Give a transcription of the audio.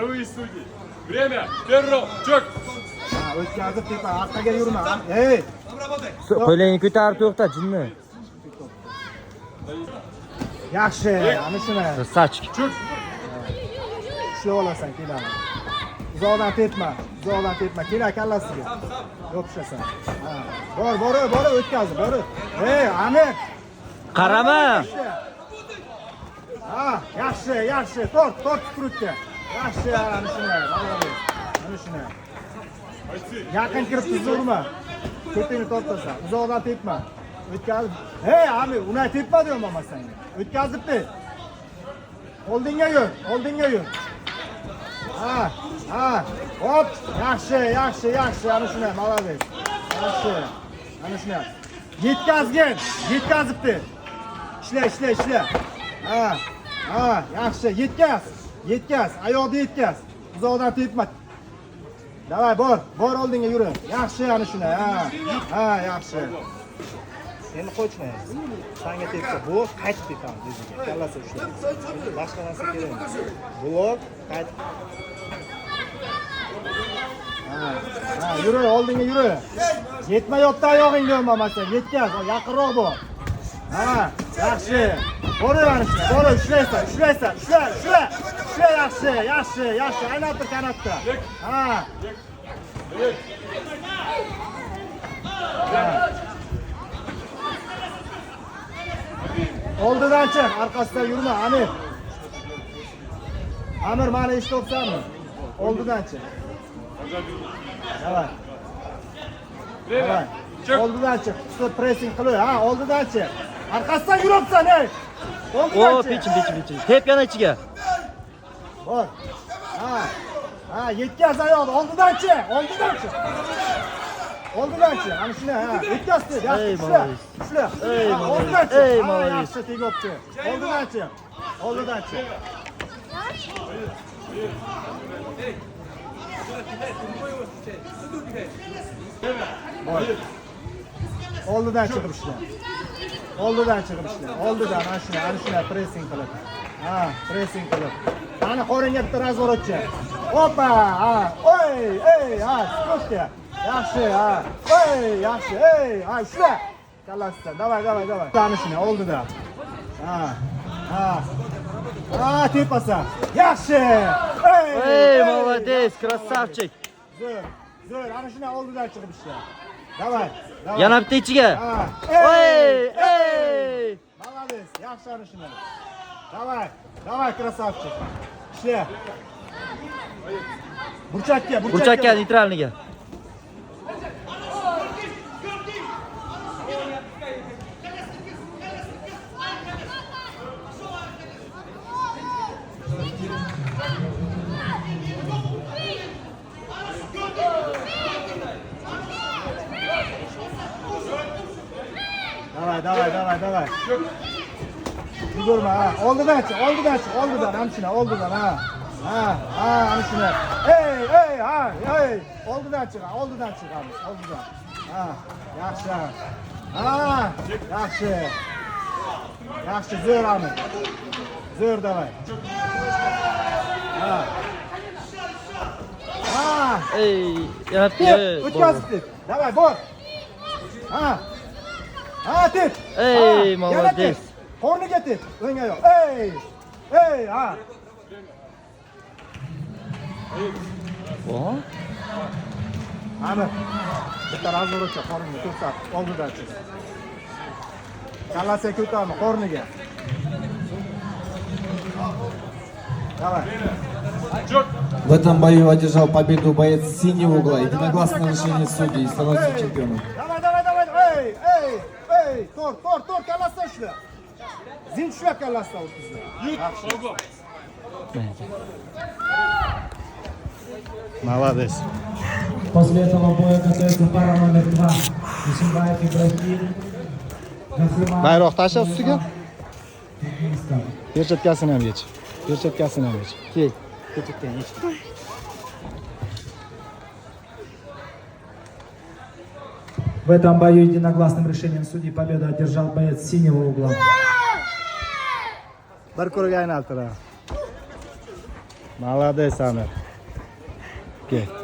Мировые судьи. Время. Первый раунд. Чок. O'tkazib tepa, orqaga yurma. Ey! Qo'lingni ko'tarib to'xta, jinni. Yaxshi, ana shuni. Sachk. Чок. Ushlab olasan, keladi. Uzoqdan tepma, uzoqdan tepma. Kela kallasiga. Yopishasan. Ha. Bor, o'tkazib, bor. Ey, Amir. Qarama. Ha, yaxshi. Tort tukrutga. Yaxshi, ana shuni. Mana shuni. Yaqin kirib tuzurma. Ko'tingni tortasan. Uzoqdan tepma. O'tkazib. Hey, Amir, uni tepma deyman senga. O'tkazibdi. Oldinga yur. Ha. Hop, yaxshi. Ana shuni, молодец. Yaxshi. Ana shuni. Yetkazibdi. Ishla. Ha, yaxshi. Yetkaz. Oyoqni yetkaz. Uzoqdan tepma. Davay, bor oldinga yur. Yaxshi, ana shuni. Ha, yaxshi. Endi qo'chma. Senga tepsa, bu qaytib ketadi o'ziga. Kallasi ushlab. Boshqa narsa kerak emas. Blok, qayt. Ha, yur, oldinga yur. Yetmayapti oyog'ing bo'lmasa, yetkaz, yaqinroq bo'l. Ha, yaxshi. Boraveramiz, ushlaysan. Ushla, yaxshi. Aylantir kanatda. Ha. Oldidan chiq, orqasidan yurma, Amir. Amir, meni eshityapsanmi? Oldidan chiq. Davay. Oldidan chiq. Pressing qilib, ha, oldidan chiq. Orqasidan yuribsan, ey. Oldidan chiq. Pichim. Tepgan ichiga. Bor. Ha, yetkaz oyoqni, oldidan chiq. Ana shuni, ha, yetkazdi. Yaxshi, ushla. Oldidan chiq. Yaxshi, tegibdi. Oldidan chiq. Oldidan chiqib ishla. Oldidan, ana shuni pressing qilib. Ha, pressing qilib. Qani qo'ringa bitta razvorotchi. Opa, ha. Ey, ha, skotga. Yaxshi, ha. Yaxshi, ha, ishla. Kallasidan. Davay. Ana shuni oldida. Ha. Ha, tepasa. Yaxshi. Ey, молодец, красавчик. Zo'r, ana shuni oldidan chiqib ishla. Davay. Yana bitta ichiga. Ey! Молодец, yaxshi ana shuni. Davay, красавчик. Ishla. Burchakka, neytralniga. Давай. Yugurma, ha. Oldidan chiq, ana shuni, oldidan, ha. Ha, ana shuni. Ey, ha. Oldidan chiq, oldidan. Ha, yaxshi. Ha, yaxshi, zo'r ami. Zo'r, davay. Ha. Ey, yana o'tkazibdi. Davay, bor. Ha, tep. Ey, молодец. Qo'rniga tep, o'ng oyoq. Ey, ha. Voh. Amir, bitta razvorotcha qo'rniga ko'rsat, oldidan chiq. Kallasiga ko'tarma, qo'rniga. Давай. В этом бою одержал победу боец синего угла. Единогласное решение судей, становится чемпионом. Давай. Ey, tor, kallasidan ushla. Zin tushlar kallasidan o'tkazdi. Молодец. После этого боя готовится пара номер 2. Ишимбаев Ибрагим. Bayroq tasha ustiga. Перчаткasini ham yech. Kel. Ko'chakdan yech. В этом бою единогласным решением судей победу одержал боец синего угла. Bir ko'rga aylantiradi. Молодец, Amir. Kel.